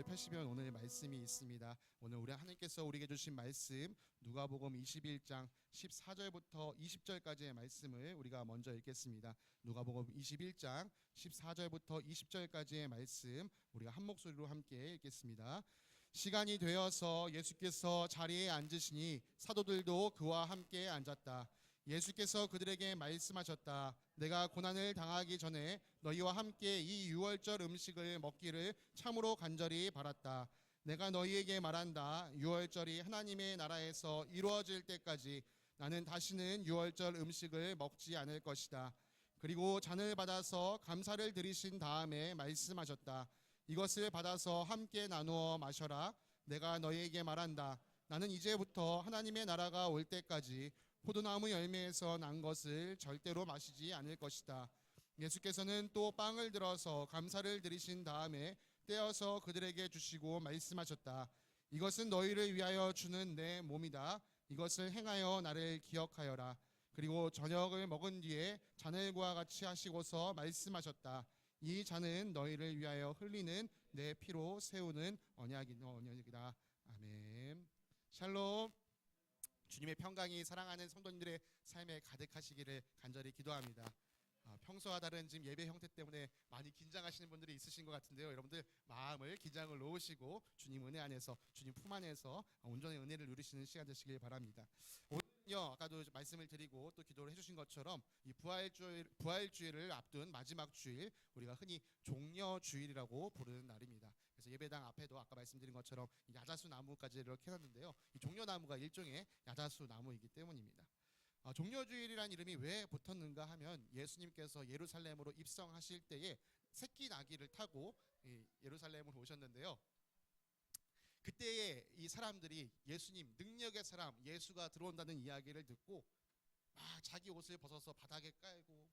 펴시면 오늘 말씀이 있습니다. 오늘 우리 하나님께서 우리에게 주신 말씀 누가복음 21장 14절부터 20절까지의 말씀을 우리가 먼저 읽겠습니다. 누가복음 21장 14절부터 20절까지의 말씀 우리가 한 목소리로 함께 읽겠습니다. 시간이 되어서 예수께서 자리에 앉으시니 사도들도 그와 함께 앉았다. 예수께서 그들에게 말씀하셨다. 내가 고난을 당하기 전에 너희와 함께 이 유월절 음식을 먹기를 참으로 간절히 바랐다. 내가 너희에게 말한다. 유월절이 하나님의 나라에서 이루어질 때까지 나는 다시는 유월절 음식을 먹지 않을 것이다. 그리고 잔을 받아서 감사를 드리신 다음에 말씀하셨다. 이것을 받아서 함께 나누어 마셔라. 내가 너희에게 말한다. 나는 이제부터 하나님의 나라가 올 때까지 포도나무 열매에서 난 것을 절대로 마시지 않을 것이다. 예수께서는 또 빵을 들어서 감사를 드리신 다음에 떼어서 그들에게 주시고 말씀하셨다. 이것은 너희를 위하여 주는 내 몸이다. 이것을 행하여 나를 기억하여라. 그리고 저녁을 먹은 뒤에 잔을과 같이 하시고서 말씀하셨다. 이 잔은 너희를 위하여 흘리는 내 피로 세우는 언약이다. 아멘. 샬롬. 주님의 평강이 사랑하는 성도님들의 삶에 가득하시기를 간절히 기도합니다. 평소와 다른 지금 예배 형태 때문에 많이 긴장하시는 분들이 있으신 것 같은데요. 여러분들 마음을 긴장을 놓으시고 주님 은혜 안에서 주님 품 안에서 온전히 은혜를 누리시는 시간 되시길 바랍니다. 오늘요, 아까도 말씀을 드리고 또 기도를 해주신 것처럼 이 부활주일을 앞둔 마지막 주일, 우리가 흔히 종려주일이라고 부르는 날입니다. 그래서 예배당 앞에도 아까 말씀드린 것처럼 야자수 나무까지 이렇게 해놨는데요. 이 종려나무가 일종의 야자수 나무이기 때문입니다. 종려주일이라는 이름이 왜 붙었는가 하면 예수님께서 예루살렘으로 입성하실 때에 새끼 나귀를 타고 예루살렘으로 오셨는데요. 그때에 이 사람들이 예수님, 능력의 사람 예수가 들어온다는 이야기를 듣고 막 자기 옷을 벗어서 바닥에 깔고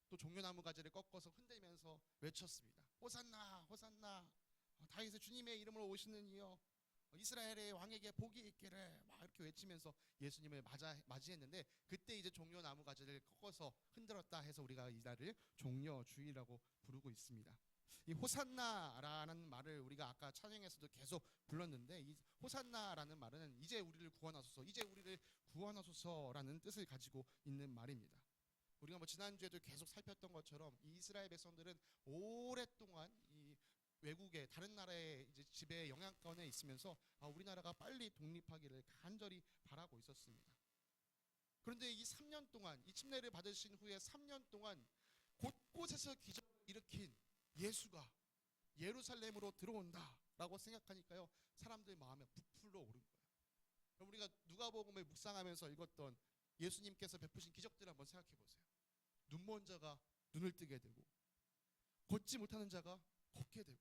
또 종려나무 가지를 꺾어서 흔들면서 외쳤습니다. 호산나 호산나, 다윗의 주님의 이름으로 오시는 이여, 이스라엘의 왕에게 복이 있기를, 막 이렇게 외치면서 예수님을 맞이했는데, 그때 이제 종려나무 가지를 꺾어서 흔들었다 해서 우리가 이 날을 종려주일이라고 부르고 있습니다. 이 호산나라는 말을 우리가 아까 찬양에서도 계속 불렀는데, 이 호산나라는 말은 이제 우리를 구원하소서, 이제 우리를 구원하소서라는 뜻을 가지고 있는 말입니다. 우리가 지난주에도 계속 살폈던 것처럼 이 이스라엘 백성들은 오랫동안 이 외국에 다른 나라의 이제 지배 영향권에 있으면서 우리나라가 빨리 독립하기를 간절히 바라고 있었습니다. 그런데 이 3년 동안, 이 침례를 받으신 후에 3년 동안 곳곳에서 기적을 일으킨 예수가 예루살렘으로 들어온다라고 생각하니까요, 사람들 마음에 부풀어 오른 거예요. 그럼 우리가 누가복음을 묵상하면서 읽었던 예수님께서 베푸신 기적들을 한번 생각해 보세요. 눈먼 자가 눈을 뜨게 되고, 걷지 못하는 자가 걷게 되고,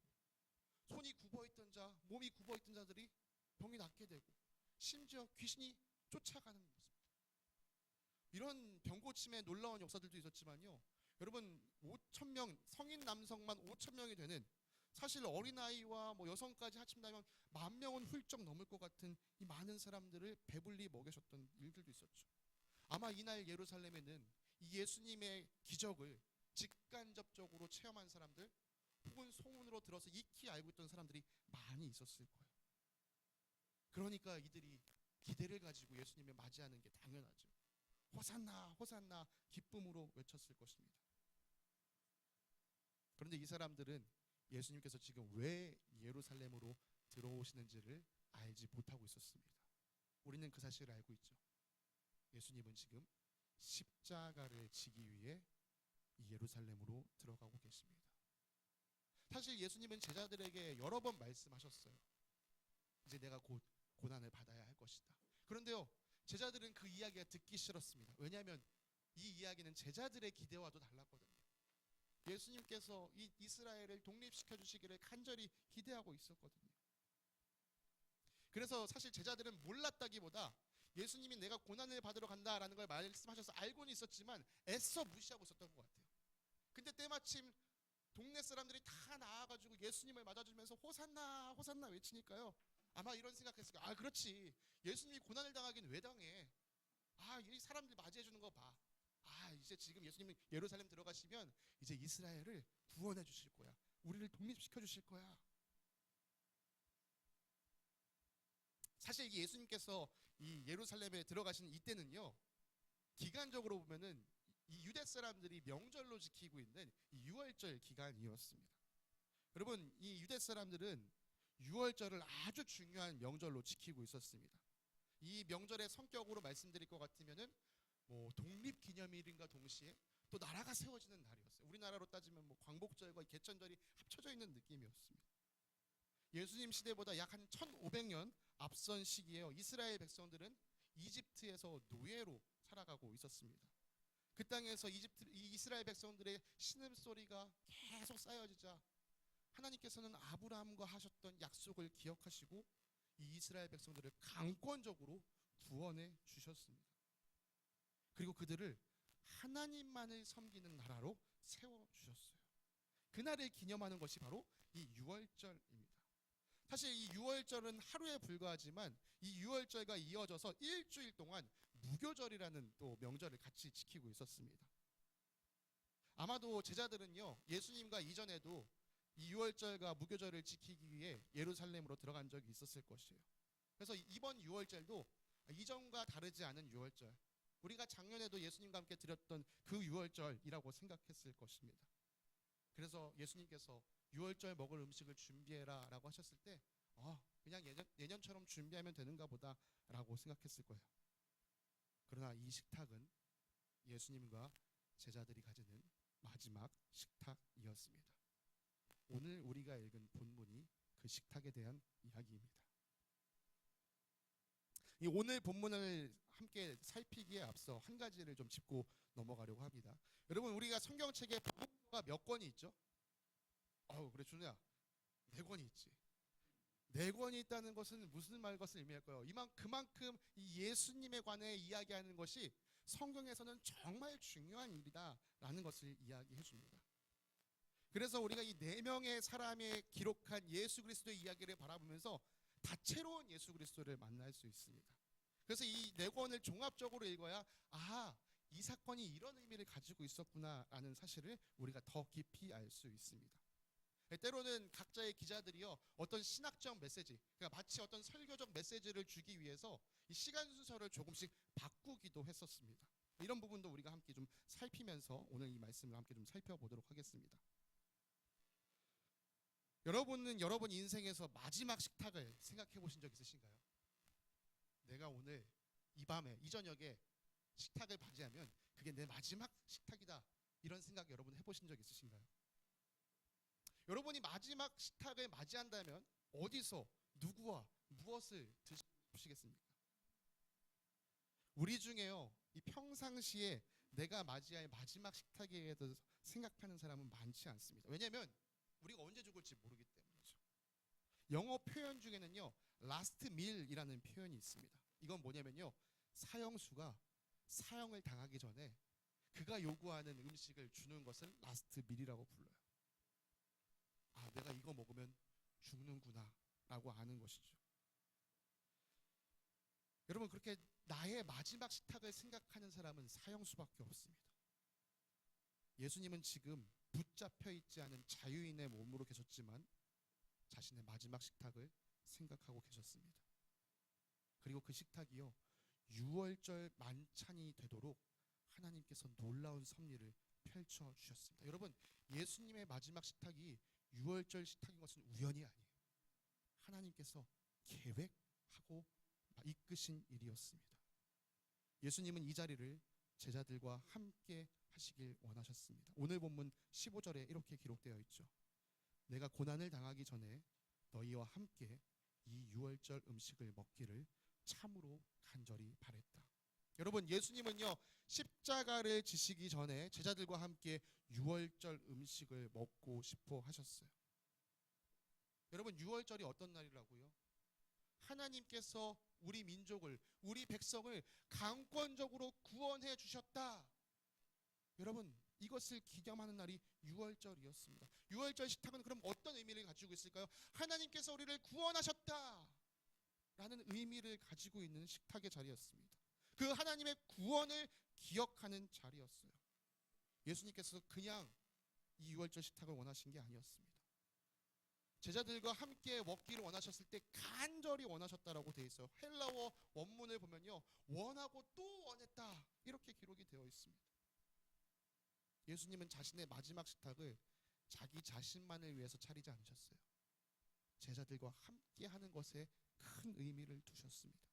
손이 굽어있던 자, 몸이 굽어있던 자들이 병이 낫게 되고, 심지어 귀신이 쫓아가는 모습들. 이런 병고침의 놀라운 역사들도 있었지만요, 여러분 5,000명, 성인 남성만 5,000명이 되는, 사실 어린아이와 여성까지 합친다면 10,000명은 훌쩍 넘을 것 같은 이 많은 사람들을 배불리 먹이셨던 일들도 있었죠. 아마 이날 예루살렘에는 이 예수님의 기적을 직간접적으로 체험한 사람들, 혹은 소문으로 들어서 익히 알고 있던 사람들이 많이 있었을 거예요. 그러니까 이들이 기대를 가지고 예수님을 맞이하는 게 당연하죠. 호산나 호산나 기쁨으로 외쳤을 것입니다. 그런데 이 사람들은 예수님께서 지금 왜 예루살렘으로 들어오시는지를 알지 못하고 있었습니다. 우리는 그 사실을 알고 있죠. 예수님은 지금 십자가를 지기 위해 이 예루살렘으로 들어가고 계십니다. 사실 예수님은 제자들에게 여러 번 말씀하셨어요. 이제 내가 곧 고난을 받아야 할 것이다. 그런데요, 제자들은 그 이야기가 듣기 싫었습니다. 왜냐하면 이 이야기는 제자들의 기대와도 달랐거든요. 예수님께서 이 이스라엘을 독립시켜 주시기를 간절히 기대하고 있었거든요. 그래서 사실 제자들은 몰랐다기보다 예수님이 내가 고난을 받으러 간다라는 걸 말씀하셔서 알고는 있었지만 애써 무시하고 있었던 것 같아요. 근데 때마침 동네 사람들이 다 나와가지고 예수님을 맞아주면서 호산나 호산나 외치니까요, 아마 이런 생각했을 거예요. 그렇지, 예수님이 고난을 당하긴 왜 당해. 이 사람들 맞이해주는 거 봐. 이제 지금 예수님이 예루살렘 들어가시면 이제 이스라엘을 구원해 주실 거야. 우리를 독립시켜 주실 거야. 사실 예수님께서 이 예루살렘에 들어가신 이때는요, 기간적으로 보면은 이 유대 사람들이 명절로 지키고 있는 이 유월절 기간이었습니다. 여러분, 이 유대 사람들은 유월절을 아주 중요한 명절로 지키고 있었습니다. 이 명절의 성격으로 말씀드릴 것 같으면은 뭐 독립기념일인가 동시에 또 나라가 세워지는 날이었어요. 우리나라로 따지면 뭐 광복절과 개천절이 합쳐져 있는 느낌이었습니다. 예수님 시대보다 약 한 1500년 앞선 시기에요, 이스라엘 백성들은 이집트에서 노예로 살아가고 있었습니다. 그 땅에서 이 이스라엘 백성들의 신음소리가 계속 쌓여지자 하나님께서는 아브라함과 하셨던 약속을 기억하시고 이 이스라엘 백성들을 강권적으로 구원해 주셨습니다. 그리고 그들을 하나님만을 섬기는 나라로 세워주셨어요. 그날을 기념하는 것이 바로 이 유월절입니다. 사실 이 유월절은 하루에 불과하지만 이 유월절과 이어져서 일주일 동안 무교절이라는 또 명절을 같이 지키고 있었습니다. 아마도 제자들은요, 예수님과 이전에도 이 유월절과 무교절을 지키기 위해 예루살렘으로 들어간 적이 있었을 것이에요. 그래서 이번 유월절도 이전과 다르지 않은 유월절, 우리가 작년에도 예수님과 함께 드렸던 그 유월절이라고 생각했을 것입니다. 그래서 예수님께서 유월절 먹을 음식을 준비해라 라고 하셨을 때 그냥 예년처럼 준비하면 되는가 보다 라고 생각했을 거예요. 그러나 이 식탁은 예수님과 제자들이 가지는 마지막 식탁이었습니다. 오늘 우리가 읽은 본문이 그 식탁에 대한 이야기입니다. 이 오늘 본문을 함께 살피기에 앞서 한 가지를 좀 짚고 넘어가려고 합니다. 여러분, 우리가 성경책에 복음서가 몇 권이 있죠? 그래 준우야, 4권이 있지. 4권이 있다는 것은 무슨 것을 의미할까요? 그만큼 이 예수님에 관해 이야기하는 것이 성경에서는 정말 중요한 일이다라는 것을 이야기해 줍니다. 그래서 우리가 이 4명의 사람이 기록한 예수 그리스도의 이야기를 바라보면서 다채로운 예수 그리스도를 만날 수 있습니다. 그래서 이 4권을 종합적으로 읽어야 이 사건이 이런 의미를 가지고 있었구나라는 사실을 우리가 더 깊이 알 수 있습니다. 때로는 각자의 기자들이요, 어떤 신학적 메시지, 그러니까 마치 어떤 설교적 메시지를 주기 위해서 이 시간 순서를 조금씩 바꾸기도 했었습니다. 이런 부분도 우리가 함께 좀 살피면서 오늘 이 말씀을 함께 좀 살펴보도록 하겠습니다. 여러분은 여러분 인생에서 마지막 식탁을 생각해 보신 적 있으신가요? 내가 오늘 이 밤에, 이 저녁에 식탁을 맞이하면 그게 내 마지막 식탁이다, 이런 생각 여러분 해보신 적 있으신가요? 여러분이 마지막 식탁을 맞이한다면 어디서 누구와 무엇을 드시겠습니까? 우리 중에요, 이 평상시에 내가 맞이할 마지막 식탁에 대해서 생각하는 사람은 많지 않습니다. 왜냐하면 우리가 언제 죽을지 모르기 때문이죠. 영어 표현 중에는요, last meal이라는 표현이 있습니다. 이건 뭐냐면요, 사형수가 사형을 당하기 전에 그가 요구하는 음식을 주는 것을 last meal이라고 불러요. 내가 이거 먹으면 죽는구나 라고 아는 것이죠. 여러분, 그렇게 나의 마지막 식탁을 생각하는 사람은 사형수밖에 없습니다. 예수님은 지금 붙잡혀 있지 않은 자유인의 몸으로 계셨지만 자신의 마지막 식탁을 생각하고 계셨습니다. 그리고 그 식탁이요, 유월절 만찬이 되도록 하나님께서 놀라운 섭리를 펼쳐 주셨습니다. 여러분, 예수님의 마지막 식탁이 유월절 식탁인 것은 우연이 아니에요. 하나님께서 계획하고 이끄신 일이었습니다. 예수님은 이 자리를 제자들과 함께 하시길 원하셨습니다. 오늘 본문 15절에 이렇게 기록되어 있죠. 내가 고난을 당하기 전에 너희와 함께 이 유월절 음식을 먹기를 참으로 간절히 바랬다. 여러분, 예수님은요, 십자가를 지시기 전에 제자들과 함께 유월절 음식을 먹고 싶어 하셨어요. 여러분, 유월절이 어떤 날이라고요? 하나님께서 우리 민족을, 우리 백성을 강권적으로 구원해 주셨다. 여러분, 이것을 기념하는 날이 유월절이었습니다. 유월절 식탁은 그럼 어떤 의미를 가지고 있을까요? 하나님께서 우리를 구원하셨다 라는 의미를 가지고 있는 식탁의 자리였습니다. 그 하나님의 구원을 기억하는 자리였어요. 예수님께서 그냥 이 유월절 식탁을 원하신 게 아니었습니다. 제자들과 함께 먹기를 원하셨을 때 간절히 원하셨다라고 되어 있어요. 헬라어 원문을 보면요, 원하고 또 원했다 이렇게 기록이 되어 있습니다. 예수님은 자신의 마지막 식탁을 자기 자신만을 위해서 차리지 않으셨어요. 제자들과 함께 하는 것에 큰 의미를 두셨습니다.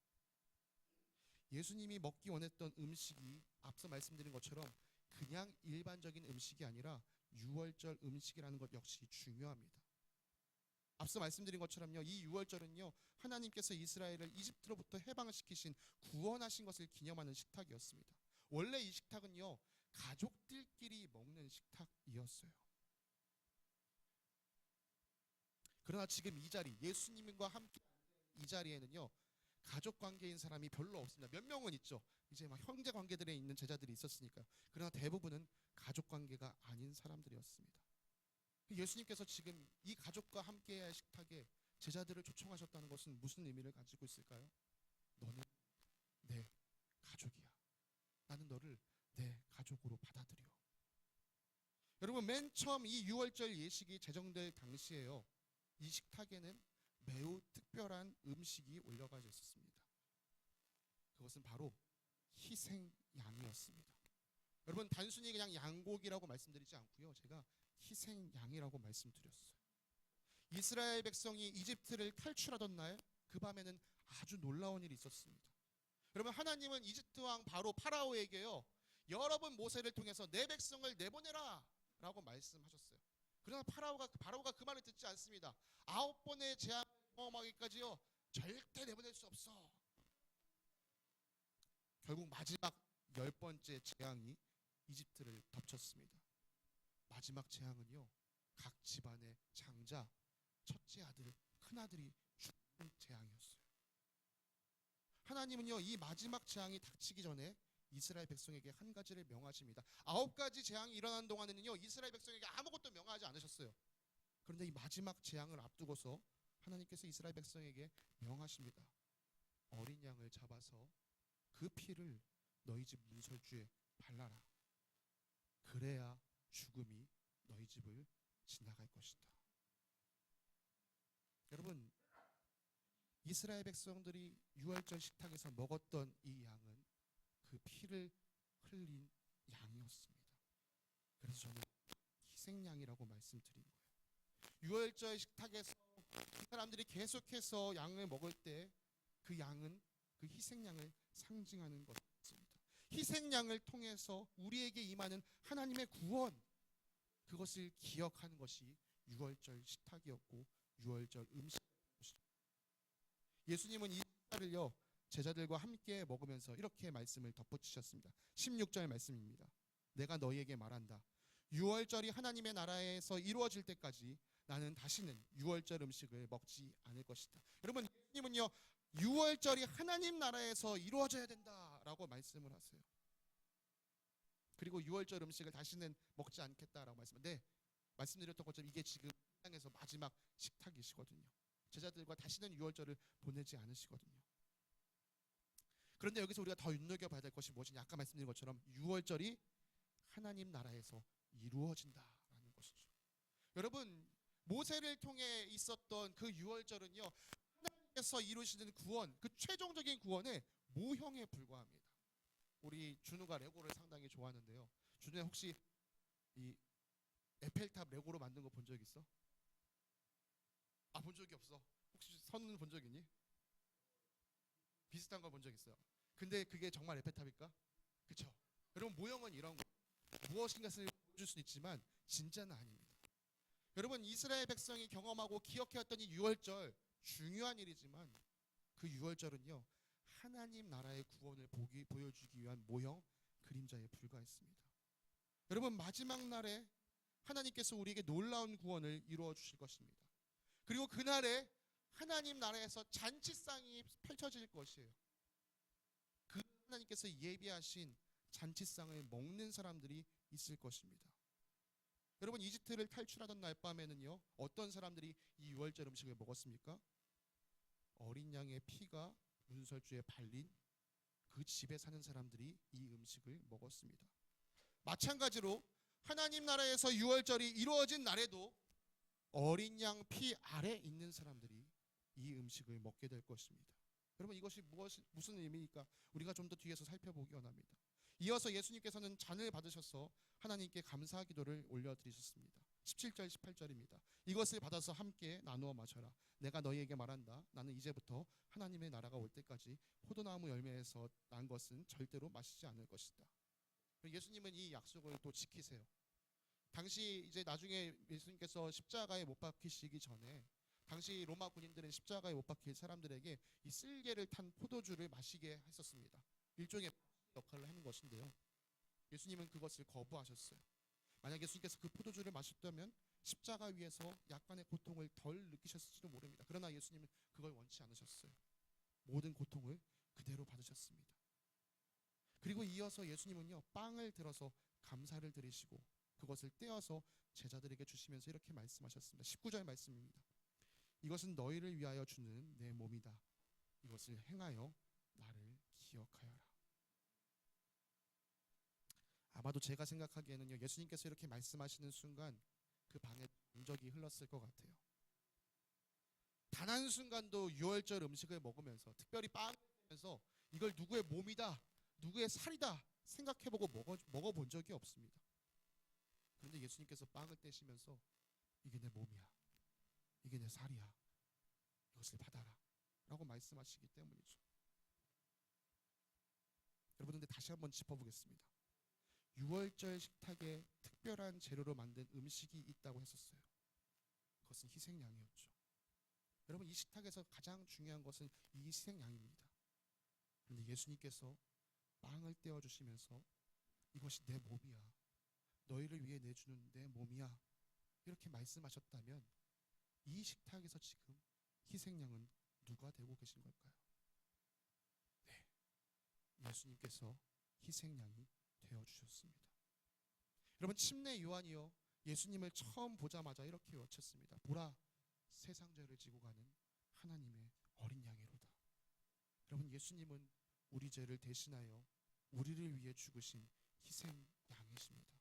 예수님이 먹기 원했던 음식이 앞서 말씀드린 것처럼 그냥 일반적인 음식이 아니라 유월절 음식이라는 것 역시 중요합니다. 앞서 말씀드린 것처럼요, 이 유월절은요, 하나님께서 이스라엘을 이집트로부터 해방시키신 구원하신 것을 기념하는 식탁이었습니다. 원래 이 식탁은요, 가족들끼리 먹는 식탁이었어요. 그러나 지금 이 자리, 예수님과 함께 이 자리에는요, 가족 관계인 사람이 별로 없습니다. 몇 명은 있죠. 이제 막 형제 관계들에 있는 제자들이 있었으니까요. 그러나 대부분은 가족 관계가 아닌 사람들이었습니다. 예수님께서 지금 이 가족과 함께할 식탁에 제자들을 초청하셨다는 것은 무슨 의미를 가지고 있을까요? 너는 내 가족이야. 나는 너를 내 가족으로 받아들여. 여러분, 맨 처음 이 유월절 예식이 제정될 당시에요, 이 식탁에는 매우 특별한 음식이 올려가 있었습니다. 그것은 바로 희생양이었습니다. 여러분, 단순히 그냥 양고기라고 말씀드리지 않고요, 제가 희생양이라고 말씀드렸어요. 이스라엘 백성이 이집트를 탈출하던 날, 그 밤에는 아주 놀라운 일이 있었습니다. 여러분, 하나님은 이집트 왕 바로 파라오에게요, 여러분 모세를 통해서 내 백성을 내보내라 라고 말씀하셨어요. 그러나 바로가 그 말을 듣지 않습니다. 9번의 재앙을 경험하기까지요, 절대 내보낼 수 없어. 결국 마지막 10번째 재앙이 이집트를 덮쳤습니다. 마지막 재앙은요, 각 집안의 장자, 첫째 아들, 큰아들이 죽는 재앙이었어요. 하나님은요, 이 마지막 재앙이 닥치기 전에 이스라엘 백성에게 한 가지를 명하십니다. 9가지 재앙이 일어나는 동안에는요, 이스라엘 백성에게 아무것도 명하지 않으셨어요. 그런데 이 마지막 재앙을 앞두고서 하나님께서 이스라엘 백성에게 명하십니다. 어린 양을 잡아서 그 피를 너희 집 문설주에 발라라. 그래야 죽음이 너희 집을 지나갈 것이다. 여러분, 이스라엘 백성들이 유월절 식탁에서 먹었던 이 양은 그 피를 흘린 양이었습니다. 그래서 저는 희생양이라고 말씀드린 거예요. 유월절 식탁에서 이 사람들이 계속해서 양을 먹을 때 그 양은 그 희생양을 상징하는 것입니다. 희생양을 통해서 우리에게 임하는 하나님의 구원, 그것을 기억하는 것이 유월절 식탁이었고 유월절 음식이었습니다. 예수님은 이 식사를요, 제자들과 함께 먹으면서 이렇게 말씀을 덧붙이셨습니다. 16절 말씀입니다. 내가 너희에게 말한다. 유월절이 하나님의 나라에서 이루어질 때까지 나는 다시는 유월절 음식을 먹지 않을 것이다. 여러분, 예수님은요, 유월절이 하나님 나라에서 이루어져야 된다라고 말씀을 하세요. 그리고 유월절 음식을 다시는 먹지 않겠다라고 말씀하는데, 말씀드렸던 것처럼 이게 지금 세상에서 마지막 식탁이시거든요. 제자들과 다시는 유월절을 보내지 않으시거든요. 그런데 여기서 우리가 더 눈여겨봐야 될 것이 무엇이냐, 아까 말씀드린 것처럼 유월절이 하나님 나라에서 이루어진다라는 것이죠. 여러분, 모세를 통해 있었던 그 유월절은요, 하나님께서 이루시는 구원, 그 최종적인 구원의 모형에 불과합니다. 우리 준우가 레고를 상당히 좋아하는데요, 준우야, 혹시 이 에펠탑 레고로 만든 거 본 적 있어? 본 적이 없어. 혹시 선은 본 적 있니? 비슷한 걸 본 적 있어요. 근데 그게 정말 에펠탑일까? 그렇죠. 여러분, 모형은 이런 거, 무엇인가를 보여줄 수 있지만 진짜는 아닙니다. 여러분, 이스라엘 백성이 경험하고 기억해왔던 이 유월절, 중요한 일이지만 그 유월절은요, 하나님 나라의 구원을 보여주기 위한 모형, 그림자에 불과했습니다. 여러분, 마지막 날에 하나님께서 우리에게 놀라운 구원을 이루어 주실 것입니다. 그리고 그날에 하나님 나라에서 잔치상이 펼쳐질 것이에요. 그 하나님께서 예비하신 잔치상을 먹는 사람들이 있을 것입니다. 여러분, 이집트를 탈출하던 날 밤에는요, 어떤 사람들이 이 유월절 음식을 먹었습니까? 어린 양의 피가 문설주에 발린 그 집에 사는 사람들이 이 음식을 먹었습니다. 마찬가지로 하나님 나라에서 유월절이 이루어진 날에도 어린 양 피 아래 있는 사람들이 이 음식을 먹게 될 것입니다. 여러분, 이것이 무슨 의미입니까? 우리가 좀 더 뒤에서 살펴보기 원합니다. 이어서 예수님께서는 잔을 받으셔서 하나님께 감사 기도를 올려드리셨습니다. 17절 18절입니다. 이것을 받아서 함께 나누어 마셔라. 내가 너희에게 말한다. 나는 이제부터 하나님의 나라가 올 때까지 포도나무 열매에서 난 것은 절대로 마시지 않을 것이다. 예수님은 이 약속을 또 지키세요. 당시 이제 나중에 예수님께서 십자가에 못 박히시기 전에 당시 로마 군인들은 십자가에 못 박힐 사람들에게 이 쓸개를 탄 포도주를 마시게 했었습니다. 일종의 역할을 하는 것인데요. 예수님은 그것을 거부하셨어요. 만약 예수님께서 그 포도주를 마셨다면 십자가 위에서 약간의 고통을 덜 느끼셨을지도 모릅니다. 그러나 예수님은 그걸 원치 않으셨어요. 모든 고통을 그대로 받으셨습니다. 그리고 이어서 예수님은요, 빵을 들어서 감사를 드리시고 그것을 떼어서 제자들에게 주시면서 이렇게 말씀하셨습니다. 19절 말씀입니다. 이것은 너희를 위하여 주는 내 몸이다. 이것을 행하여 나를 기억하여라. 아마도 제가 생각하기에는요, 예수님께서 이렇게 말씀하시는 순간 그 방에 정적이 흘렀을 것 같아요. 단 한순간도 유월절 음식을 먹으면서, 특별히 빵을 먹으면서 이걸 누구의 몸이다, 누구의 살이다 생각해보고 먹어본 적이 없습니다. 그런데 예수님께서 빵을 떼시면서 이게 내 몸이야, 이게 내 살이야, 이것을 받아라 라고 말씀하시기 때문이죠. 여러분, 근데 다시 한번 짚어보겠습니다. 유월절 식탁에 특별한 재료로 만든 음식이 있다고 했었어요. 그것은 희생양이었죠. 여러분, 이 식탁에서 가장 중요한 것은 이 희생양입니다. 그런데 예수님께서 빵을 떼어주시면서 이것이 내 몸이야, 너희를 위해 내주는 내 몸이야, 이렇게 말씀하셨다면 이 식탁에서 지금 희생양은 누가 되고 계신 걸까요? 네, 예수님께서 희생양이 되어주셨습니다. 여러분, 침례 요한이요, 예수님을 처음 보자마자 이렇게 외쳤습니다. 보라, 세상 죄를 지고 가는 하나님의 어린 양이로다. 여러분, 예수님은 우리 죄를 대신하여 우리를 위해 죽으신 희생 양이십니다.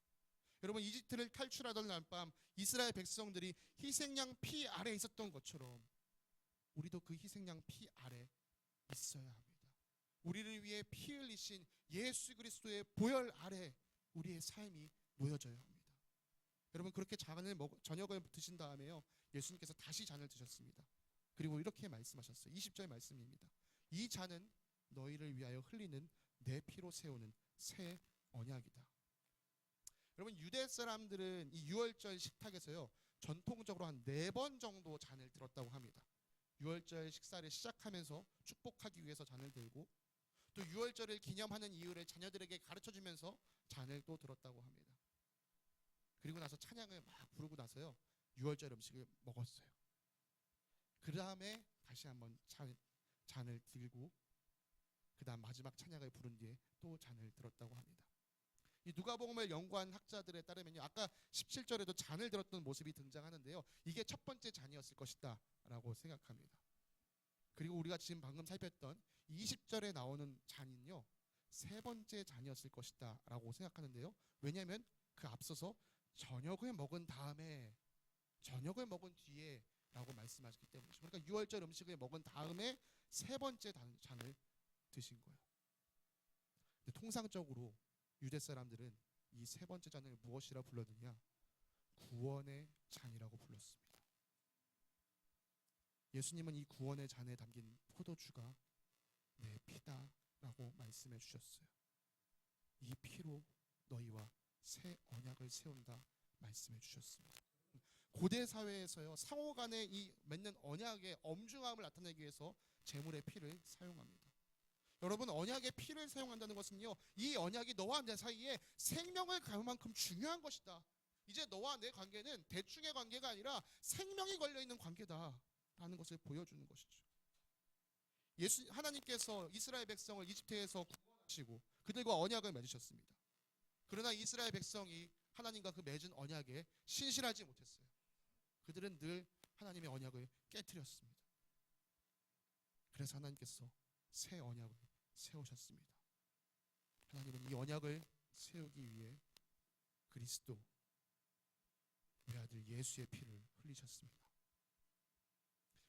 여러분, 이집트를 탈출하던 날밤 이스라엘 백성들이 희생양 피 아래 있었던 것처럼 우리도 그 희생양 피 아래 있어야 합니다. 우리를 위해 피 흘리신 예수 그리스도의 보혈 아래 우리의 삶이 놓여져야 합니다. 여러분, 그렇게 저녁을 드신 다음에요, 예수님께서 다시 잔을 드셨습니다. 그리고 이렇게 말씀하셨어요. 20절 말씀입니다. 이 잔은 너희를 위하여 흘리는 내 피로 세우는 새 언약이다. 여러분, 유대 사람들은 이 유월절 식탁에서요, 전통적으로 한 4번 정도 잔을 들었다고 합니다. 유월절 식사를 시작하면서 축복하기 위해서 잔을 들고, 또 유월절을 기념하는 이유를 자녀들에게 가르쳐주면서 잔을 또 들었다고 합니다. 그리고 나서 찬양을 막 부르고 나서요, 유월절 음식을 먹었어요. 그 다음에 다시 한번 잔을 들고 그 다음 마지막 찬양을 부른 뒤에 또 잔을 들었다고 합니다. 이 누가복음을 연구한 학자들에 따르면요, 아까 17절에도 잔을 들었던 모습이 등장하는데요, 이게 첫 번째 잔이었을 것이다 라고 생각합니다. 그리고 우리가 지금 방금 살폈던 20절에 나오는 잔은요, 세 번째 잔이었을 것이다 라고 생각하는데요, 왜냐하면 그 앞서서 저녁을 먹은 다음에, 저녁을 먹은 뒤에 라고 말씀하셨기 때문이죠. 그러니까 유월절 음식을 먹은 다음에 세 번째 잔을 드신 거예요. 근데 통상적으로 유대 사람들은 이 세 번째 잔을 무엇이라 불렀느냐? 구원의 잔이라고 불렀습니다. 예수님은 이 구원의 잔에 담긴 포도주가 내 피다라고 말씀해 주셨어요. 이 피로 너희와 새 언약을 세운다 말씀해 주셨습니다. 고대 사회에서요, 상호 간의 이 맺는 언약의 엄중함을 나타내기 위해서 제물의 피를 사용합니다. 여러분, 언약의 피를 사용한다는 것은요, 이 언약이 너와 내 사이에 생명을 걸 만큼 중요한 것이다. 이제 너와 내 관계는 대충의 관계가 아니라 생명이 걸려있는 관계다라는 것을 보여주는 것이죠. 하나님께서 이스라엘 백성을 이집트에서 구원하시고 그들과 언약을 맺으셨습니다. 그러나 이스라엘 백성이 하나님과 그 맺은 언약에 신실하지 못했어요. 그들은 늘 하나님의 언약을 깨트렸습니다. 그래서 하나님께서 새 언약을 세우셨습니다. 하나님은 이 언약을 세우기 위해 그리스도, 우리 아들 예수의 피를 흘리셨습니다.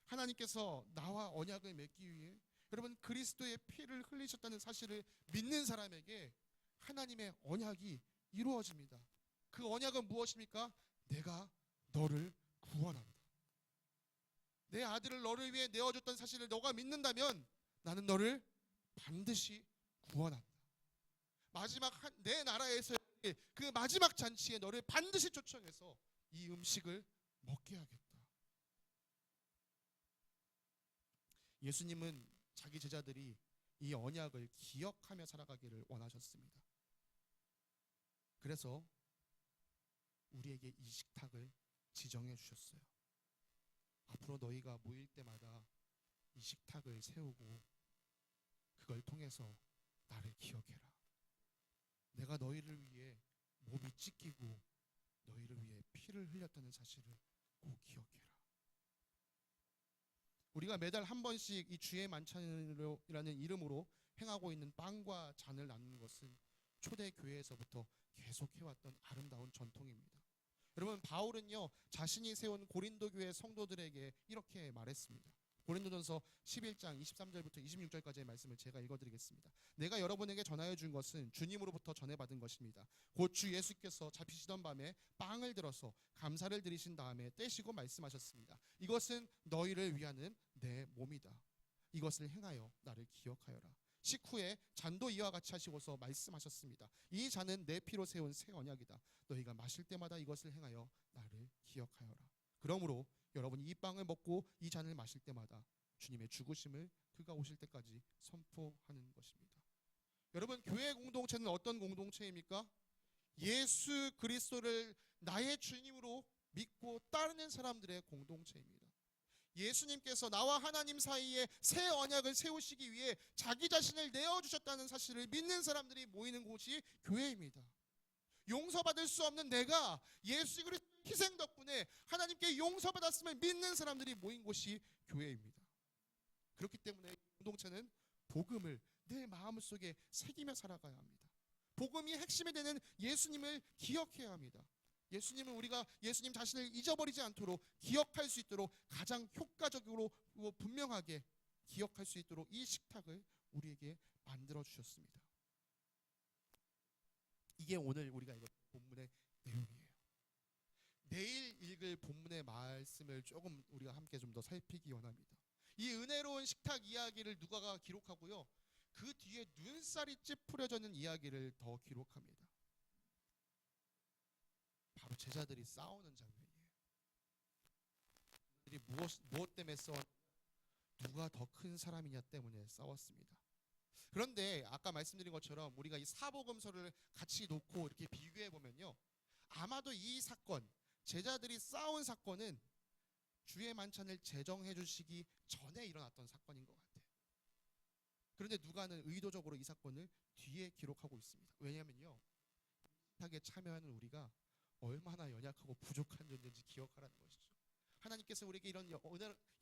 하나님께서 나와 언약을 맺기 위해 여러분 그리스도의 피를 흘리셨다는 사실을 믿는 사람에게 하나님의 언약이 이루어집니다. 그 언약은 무엇입니까? 내가 너를 구원한다. 내 아들을 너를 위해 내어줬던 사실을 너가 믿는다면 나는 너를 반드시 구원한다. 마지막 내 나라에서 그 마지막 잔치에 너를 반드시 초청해서 이 음식을 먹게 하겠다. 예수님은 자기 제자들이 이 언약을 기억하며 살아가기를 원하셨습니다. 그래서 우리에게 이 식탁을 지정해 주셨어요. 앞으로 너희가 모일 때마다 이 식탁을 세우고 그걸 통해서 나를 기억해라. 내가 너희를 위해 몸이 찢기고 너희를 위해 피를 흘렸다는 사실을 꼭 기억해라. 우리가 매달 한 번씩 이 주의 만찬이라는 이름으로 행하고 있는 빵과 잔을 나누는 것은 초대교회에서부터 계속해왔던 아름다운 전통입니다. 여러분 바울은요 자신이 세운 고린도 교회 성도들에게 이렇게 말했습니다. 고린도전서 11장 23절부터 26절까지의 말씀을 제가 읽어드리겠습니다. 내가 여러분에게 전하여 준 것은 주님으로부터 전해받은 것입니다. 곧 주 예수께서 잡히시던 밤에 빵을 들어서 감사를 드리신 다음에 떼시고 말씀하셨습니다. 이것은 너희를 위하는 내 몸이다. 이것을 행하여 나를 기억하여라. 식후에 잔도 이와 같이 하시고서 말씀하셨습니다. 이 잔은 내 피로 세운 새 언약이다. 너희가 마실 때마다 이것을 행하여 나를 기억하여라. 그러므로 여러분이 이 빵을 먹고 이 잔을 마실 때마다 주님의 죽으심을 그가 오실 때까지 선포하는 것입니다. 여러분 교회 공동체는 어떤 공동체입니까? 예수 그리스도를 나의 주님으로 믿고 따르는 사람들의 공동체입니다. 예수님께서 나와 하나님 사이에 새 언약을 세우시기 위해 자기 자신을 내어주셨다는 사실을 믿는 사람들이 모이는 곳이 교회입니다. 용서받을 수 없는 내가 예수 그리스도 희생 덕분에 하나님께 용서받았음을 믿는 사람들이 모인 곳이 교회입니다. 그렇기 때문에 공동체는 복음을 내 마음속에 새기며 살아가야 합니다. 복음이 핵심이 되는 예수님을 기억해야 합니다. 예수님은 우리가 예수님 자신을 잊어버리지 않도록 기억할 수 있도록 가장 효과적으로 분명하게 기억할 수 있도록 이 식탁을 우리에게 만들어 주셨습니다. 이게 오늘 우리가 읽은 본문의 내용이에요. 내일 읽을 본문의 말씀을 조금 우리가 함께 좀 더 살피기 원합니다. 이 은혜로운 식탁 이야기를 누가가 기록하고요. 그 뒤에 눈살이 찌푸려지는 이야기를 더 기록합니다. 바로 제자들이 싸우는 장면이에요. 그들이 무엇 때문에 누가 더 큰 사람이냐 때문에 싸웠습니다. 그런데 아까 말씀드린 것처럼 우리가 이 사복음서를 같이 놓고 이렇게 비교해 보면요. 아마도 이 사건, 제자들이 싸운 사건은 주의 만찬을 제정해 주시기 전에 일어났던 사건인 것 같아요. 그런데 누가는 의도적으로 이 사건을 뒤에 기록하고 있습니다. 왜냐하면요. 식탁에 참여하는 우리가 얼마나 연약하고 부족한 존재인지 기억하라는 것이죠. 하나님께서 우리에게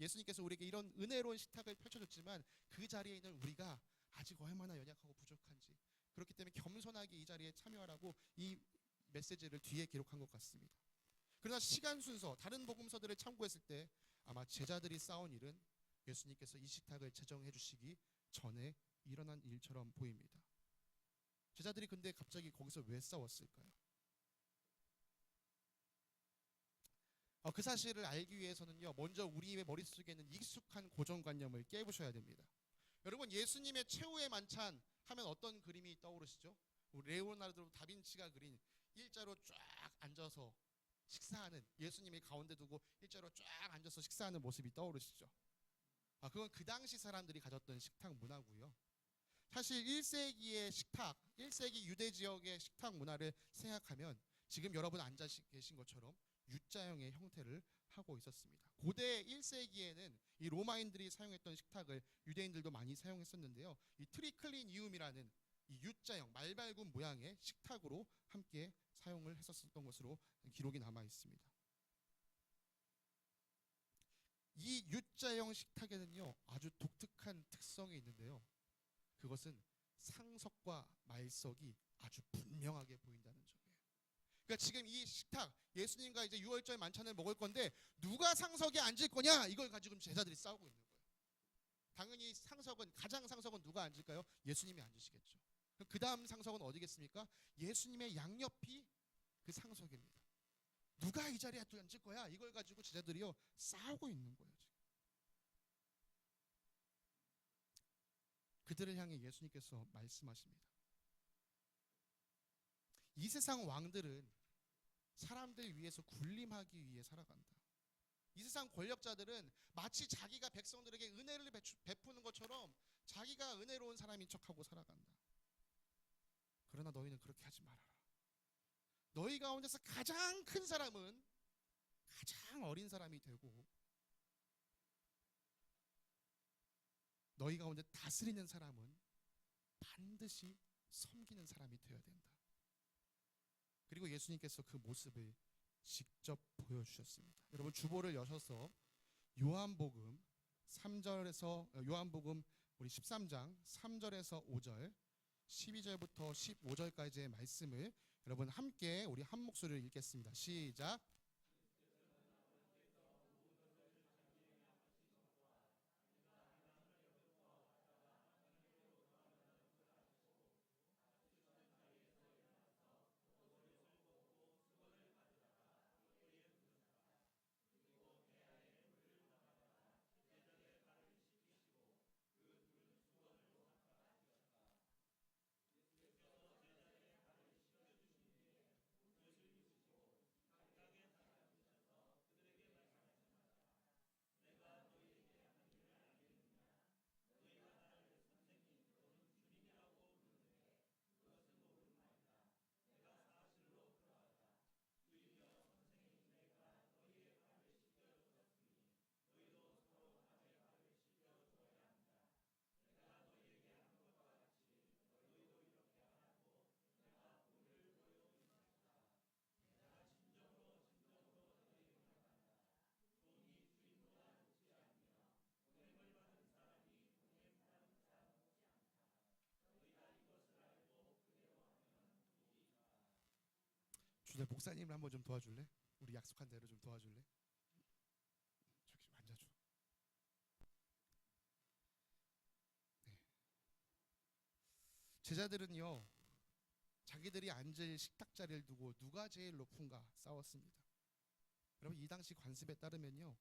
예수님께서 우리에게 이런 은혜로운 식탁을 펼쳐줬지만 그 자리에 있는 우리가 아직 얼마나 연약하고 부족한지, 그렇기 때문에 겸손하게 이 자리에 참여하라고 이 메시지를 뒤에 기록한 것 같습니다. 그러나 시간 순서 다른 복음서들을 참고했을 때 아마 제자들이 싸운 일은 예수님께서 이 식탁을 제정해 주시기 전에 일어난 일처럼 보입니다. 제자들이 근데 갑자기 거기서 왜 싸웠을까요? 그 사실을 알기 위해서는요, 먼저 우리의 머릿속에 있는 익숙한 고정관념을 깨부셔야 됩니다. 여러분, 예수님의 최후의 만찬 하면 어떤 그림이 떠오르시죠? 레오나르도 다빈치가 그린 일자로 쫙 앉아서 식사하는, 예수님이 가운데 두고 일자로 쫙 앉아서 식사하는 모습이 떠오르시죠? 그건 그 당시 사람들이 가졌던 식탁 문화고요. 사실 1세기의 식탁, 1세기 유대 지역의 식탁 문화를 생각하면 지금 여러분 앉아 계신 것처럼 U자형의 형태를 하고 있었습니다. 고대 1세기에는 이 로마인들이 사용했던 식탁을 유대인들도 많이 사용했었는데요. 이 트리클리니움이라는 이 U자형 말발굽 모양의 식탁으로 함께 사용을 했었던 것으로 기록이 남아 있습니다. 이 U자형 식탁에는요 아주 독특한 특성이 있는데요. 그것은 상석과 말석이 아주 분명하게 보인다는 점이에요. 그러니까 지금 이 식탁, 예수님과 이제 유월절 만찬을 먹을 건데 누가 상석에 앉을 거냐, 이걸 가지고 제자들이 싸우고 있는 거예요. 당연히 가장 상석은 누가 앉을까요? 예수님이 앉으시겠죠. 그 다음 상석은 어디겠습니까? 예수님의 양옆이 그 상석입니다. 누가 이 자리에 앉을 거야? 이걸 가지고 제자들이요 싸우고 있는 거예요. 지금. 그들을 향해 예수님께서 말씀하십니다. 이 세상 왕들은 사람들 위해서 군림하기 위해 살아간다. 이 세상 권력자들은 마치 자기가 백성들에게 은혜를 베푸는 것처럼 자기가 은혜로운 사람인 척하고 살아간다. 그러나 너희는 그렇게 하지 말아라. 너희 가운데서 가장 큰 사람은 가장 어린 사람이 되고, 너희 가운데 다스리는 사람은 반드시 섬기는 사람이 되어야 된다. 그리고 예수님께서 그 모습을 직접 보여주셨습니다. 여러분 주보를 여셔서 요한복음 우리 13장 3절에서 5절, 12절부터 15절까지의 말씀을 여러분 함께 우리 한 목소리로 읽겠습니다. 시작. 주제 목사님을 한번 좀 도와줄래? 우리 약속한 대로 좀 도와줄래? 저기 좀 앉아줘. 네. 제자들은요 자기들이 앉을 식탁 자리를 두고 누가 제일 높은가 싸웠습니다. 여러분 이 당시 관습에 따르면요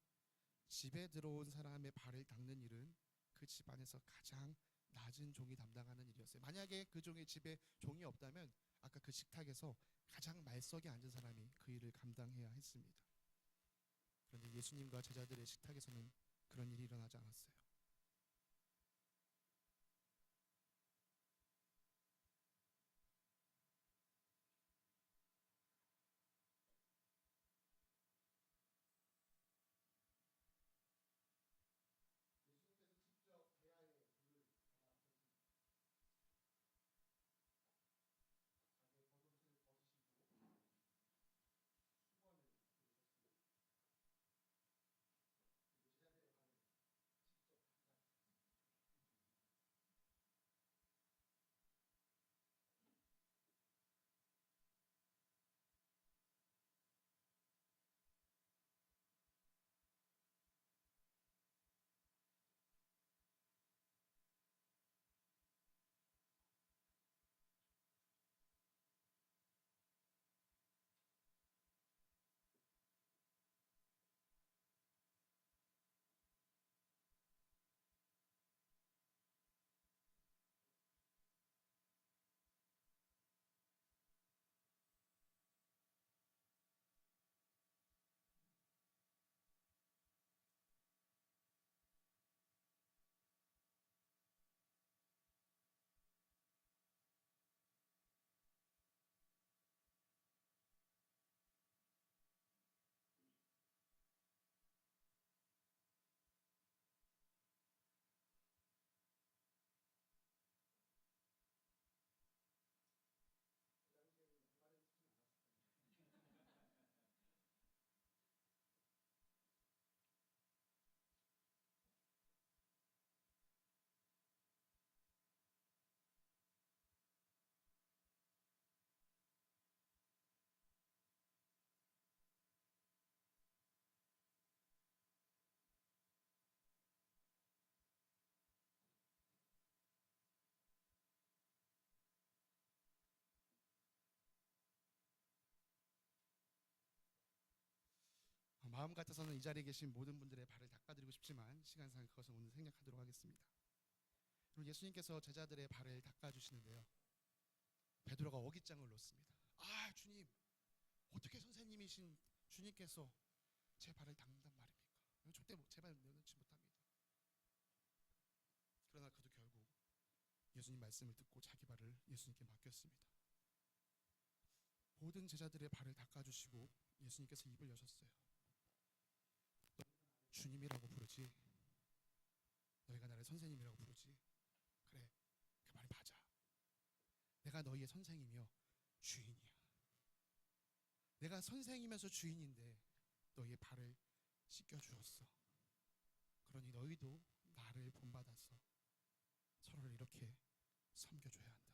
집에 들어온 사람의 발을 닦는 일은 그 집안에서 가장 낮은 종이 담당하는 일이었어요. 만약에 그 종의 집에 종이 없다면 아까 그 식탁에서 가장 말석에 앉은 사람이 그 일을 감당해야 했습니다. 그런데 예수님과 제자들의 식탁에서는 그런 일이 일어나지 않았어요. 마음 같아서는 이 자리에 계신 모든 분들의 발을 닦아드리고 싶지만 시간상 그것은 오늘 생략하도록 하겠습니다. 그리고 예수님께서 제자들의 발을 닦아주시는데요, 베드로가 어깃장을 놓습니다. 아, 주님, 어떻게 선생님이신 주님께서 제 발을 닦는단 말입니까? 절대 제발 내놓지 못합니다. 그러나 그도 결국 예수님 말씀을 듣고 자기 발을 예수님께 맡겼습니다. 모든 제자들의 발을 닦아주시고 예수님께서 입을 여셨어요. 주님이라고 부르지, 너희가 나를 선생님이라고 부르지. 그래, 그 말이 맞아. 내가 너희의 선생이며 주인이야. 내가 선생이면서 주인인데 너희의 발을 씻겨주었어. 그러니 너희도 나를 본받아서 서로를 이렇게 섬겨줘야 한다.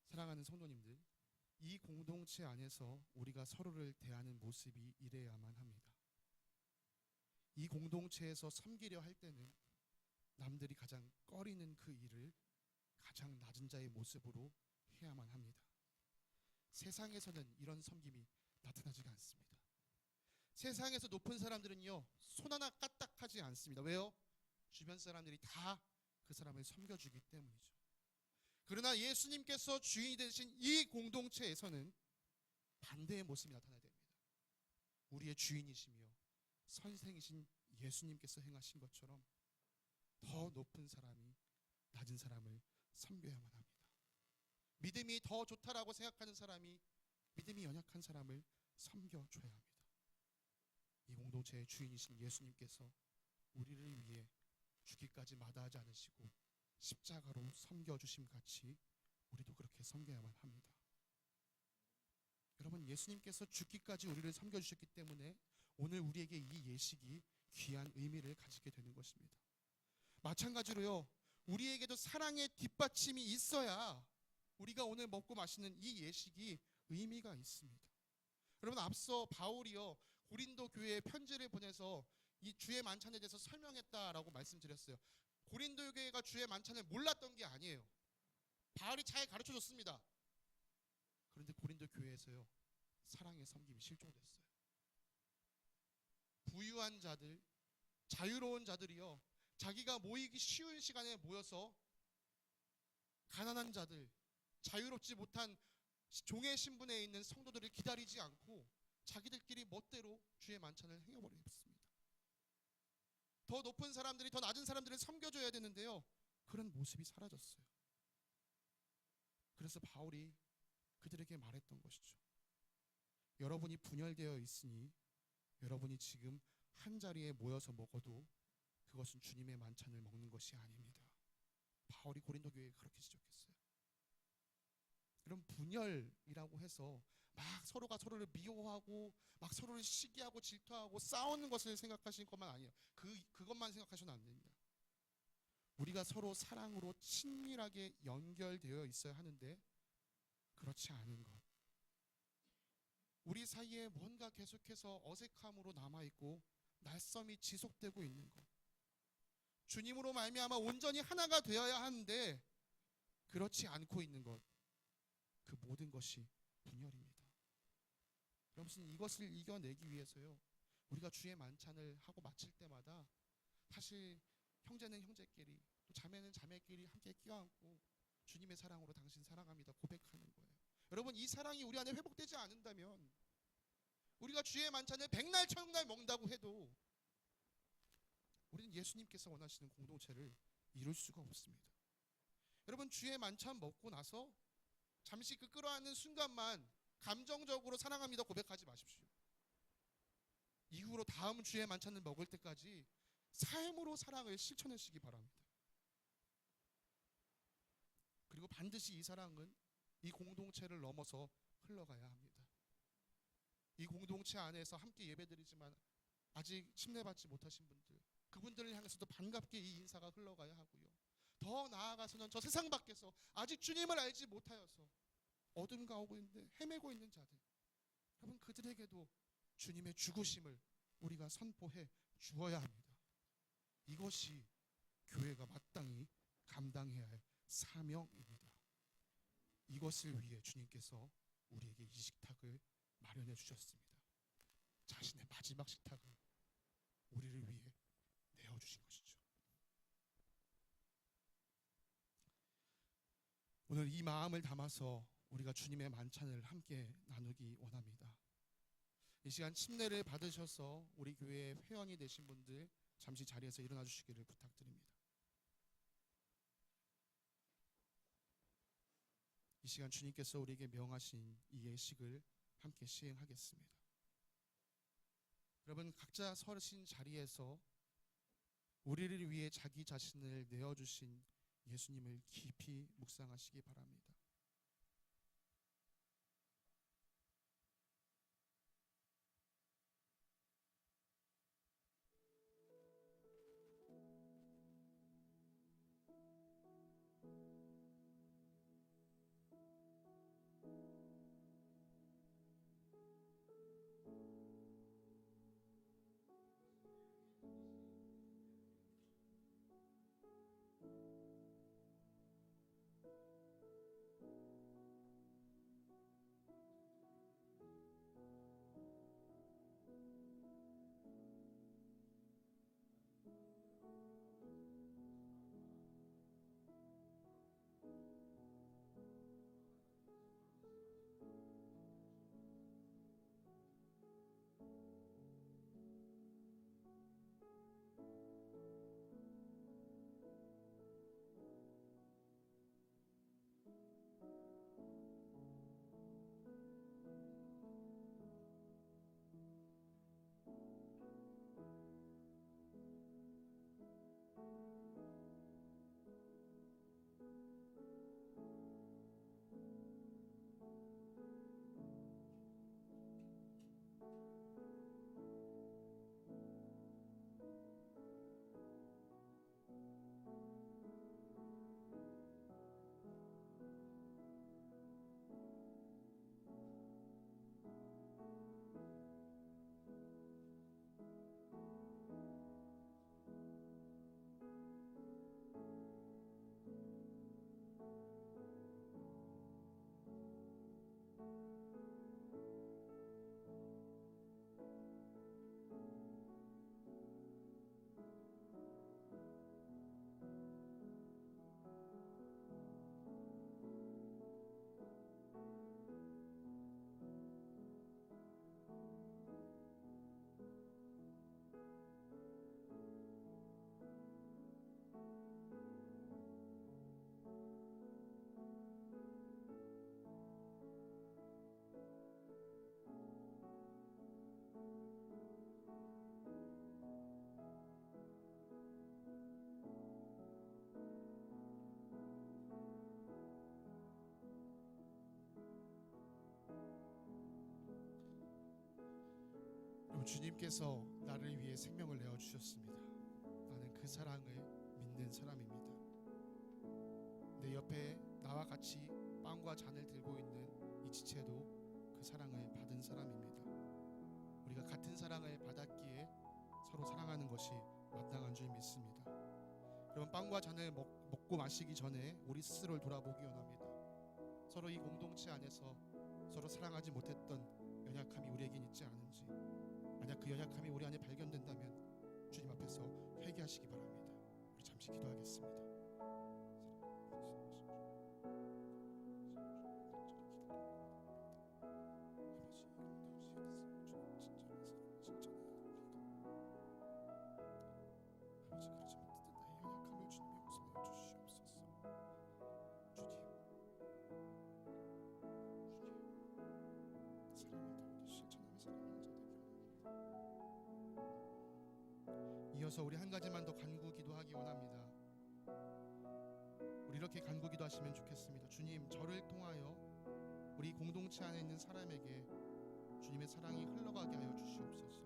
사랑하는 성도님들, 이 공동체 안에서 우리가 서로를 대하는 모습이 이래야만 합니다. 이 공동체에서 섬기려 할 때는 남들이 가장 꺼리는 그 일을 가장 낮은 자의 모습으로 해야만 합니다. 세상에서는 이런 섬김이 나타나지가 않습니다. 세상에서 높은 사람들은요, 손 하나 까딱하지 않습니다. 왜요? 주변 사람들이 다 그 사람을 섬겨주기 때문이죠. 그러나 예수님께서 주인이 되신 이 공동체에서는 반대의 모습이 나타나야 됩니다. 우리의 주인이시며 선생이신 예수님께서 행하신 것처럼 더 높은 사람이 낮은 사람을 섬겨야만 합니다. 믿음이 더 좋다라고 생각하는 사람이 믿음이 연약한 사람을 섬겨줘야 합니다. 이 공동체의 주인이신 예수님께서 우리를 위해 죽기까지 마다하지 않으시고 십자가로 섬겨주심 같이 우리도 그렇게 섬겨야만 합니다. 여러분, 예수님께서 죽기까지 우리를 섬겨주셨기 때문에 오늘 우리에게 이 예식이 귀한 의미를 가지게 되는 것입니다. 마찬가지로요, 우리에게도 사랑의 뒷받침이 있어야 우리가 오늘 먹고 마시는 이 예식이 의미가 있습니다. 여러분, 앞서 바울이요, 고린도 교회에 편지를 보내서 이 주의 만찬에 대해서 설명했다라고 말씀드렸어요. 고린도 교회가 주의 만찬을 몰랐던 게 아니에요. 바울이 잘 가르쳐줬습니다. 그런데 고린도 교회에서요, 사랑의 섬김이 실종됐어요. 부유한 자들, 자유로운 자들이요, 자기가 모이기 쉬운 시간에 모여서 가난한 자들, 자유롭지 못한 종의 신분에 있는 성도들을 기다리지 않고 자기들끼리 멋대로 주의 만찬을 행해버렸습니다. 더 높은 사람들이 더 낮은 사람들을 섬겨줘야 되는데요, 그런 모습이 사라졌어요. 그래서 바울이 그들에게 말했던 것이죠. 여러분이 분열되어 있으니 여러분이 지금 한 자리에 모여서 먹어도 그것은 주님의 만찬을 먹는 것이 아닙니다. 바울이 고린도 교회에 그렇게 지적했어요. 이런 분열이라고 해서 막 서로가 서로를 미워하고 막 서로를 시기하고 질투하고 싸우는 것을 생각하시는 것만 아니에요. 그것만 생각하셔는 안 됩니다. 우리가 서로 사랑으로 친밀하게 연결되어 있어야 하는데 그렇지 않은 것, 우리 사이에 뭔가 계속해서 어색함으로 남아있고 낯섦이 지속되고 있는 것, 주님으로 말미암아 온전히 하나가 되어야 하는데 그렇지 않고 있는 것, 그 모든 것이 분열입니다. 여러분, 이것을 이겨내기 위해서요, 우리가 주의 만찬을 하고 마칠 때마다 사실 형제는 형제끼리, 또 자매는 자매끼리 함께 껴안고 주님의 사랑으로 당신 사랑합니다 고백하는 거예요. 여러분, 이 사랑이 우리 안에 회복되지 않는다면 우리가 주의 만찬을 백날 천날 먹는다고 해도 우리는 예수님께서 원하시는 공동체를 이룰 수가 없습니다. 여러분, 주의 만찬 먹고 나서 잠시 그 끌어안는 순간만 감정적으로 사랑합니다 고백하지 마십시오. 이후로 다음 주의 만찬을 먹을 때까지 삶으로 사랑을 실천하시기 바랍니다. 그리고 반드시 이 사랑은 이 공동체를 넘어서 흘러가야 합니다. 이 공동체 안에서 함께 예배드리지만 아직 침례받지 못하신 분들, 그분들을 향해서도 반갑게 이 인사가 흘러가야 하고요, 더 나아가서는 저 세상 밖에서 아직 주님을 알지 못하여서 어둠 가오고 있는데 헤매고 있는 자들, 여러분, 그들에게도 주님의 죽으심을 우리가 선포해 주어야 합니다. 이것이 교회가 마땅히 감당해야 할 사명입니다. 이것을 위해 주님께서 우리에게 이 식탁을 마련해 주셨습니다. 자신의 마지막 식탁을 우리를 위해 내어주신 것이죠. 오늘 이 마음을 담아서 우리가 주님의 만찬을 함께 나누기 원합니다. 이 시간 침례를 받으셔서 우리 교회의 회원이 되신 분들 잠시 자리에서 일어나 주시기를 부탁드립니다. 이 시간 주님께서 우리에게 명하신 이 예식을 함께 시행하겠습니다. 여러분 각자 서신 자리에서 우리를 위해 자기 자신을 내어주신 예수님을 깊이 묵상하시기 바랍니다. 주님께서 나를 위해 생명을 내어주셨습니다. 나는 그 사랑을 믿는 사람입니다. 내 옆에 나와 같이 빵과 잔을 들고 있는 이 지체도 그 사랑을 받은 사람입니다. 우리가 같은 사랑을 받았기에 서로 사랑하는 것이 마땅한 줄 믿습니다. 여러분 빵과 잔을 먹고 마시기 전에 우리 스스로를 돌아보기 원합니다. 서로 이 공동체 안에서 서로 사랑하지 못했던 연약함이 우리에겐 있지 않은지, 만약 그 연약함이 우리 안에 발견된다면 주님 앞에서 회개하시기 바랍니다. 우리 잠시 기도하겠습니다. 이어서 우리 한 가지만 더 간구 기도하기 원합니다. 우리 이렇게 간구 기도하시면 좋겠습니다. 주님, 저를 통하여 우리 공동체 안에 있는 사람에게 주님의 사랑이 흘러가게 하여 주시옵소서.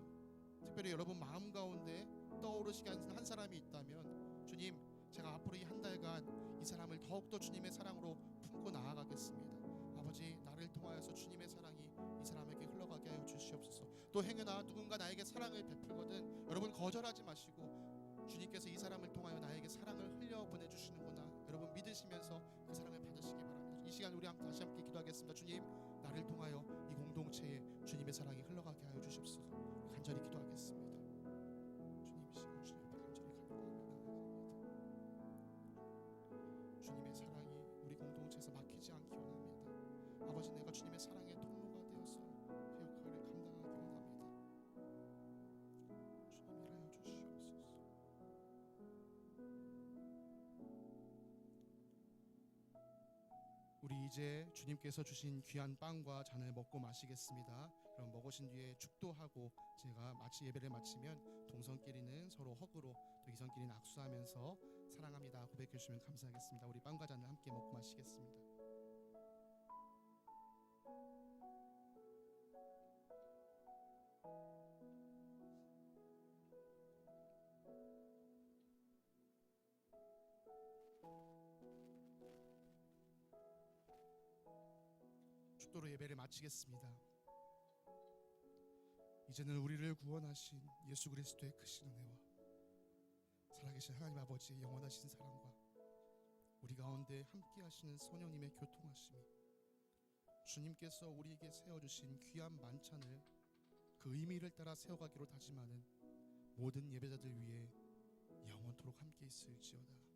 특별히 여러분 마음 가운데 떠오르시게 한 사람이 있다면 주님, 제가 앞으로 이 한 달간 이 사람을 더욱더 주님의 사랑으로 품고 나아가겠습니다. 아버지, 나를 통하여서 주님의 사랑이 이 사람에게 흘러가게 하여 주시옵소서. 또 행여나 누군가 나에게 사랑을 베풀거든 여러분 거절하지 마시고 주님께서 이 사람을 통하여 나에게 사랑을 흘려 보내주시는구나 여러분 믿으시면서 그 사랑을 받으시기 바랍니다. 이 시간 우리 다시 함께 기도하겠습니다. 주님, 나를 통하여 이 공동체에 주님의 사랑이 흘러가게 하여 주십소서. 간절히 기도하겠습니다. 주님, 시간 주님 앞에 간절히 간구합니다. 주님의 사랑이 우리 공동체에서 막히지 않기 원합니다. 아버지, 내가 주님의 사랑의 통로가 되어서 그 역할을 감당하기 원합니다. 주님, 일하여 주시옵소서. 우리 이제 주님께서 주신 귀한 빵과 잔을 먹고 마시겠습니다. 그럼 먹으신 뒤에 축도하고 제가 예배를 마치면 동성끼리는 서로 허그로, 또 이성끼리는 악수하면서 사랑합니다 고백해 주시면 감사하겠습니다. 우리 빵과 잔을 함께 먹고 마시겠습니다. 축도로 예배를 마치겠습니다. 이제는 우리를 구원하신 예수 그리스도의 크신 은혜와 살아계신 하나님 아버지의 영원하신 사랑과 우리 가운데 함께 하시는 성령님의 교통하심이, 주님께서 우리에게 세워주신 귀한 만찬을 그 의미를 따라 세워가기로 다짐하는 모든 예배자들 위해 영원토록 함께 있을지어다.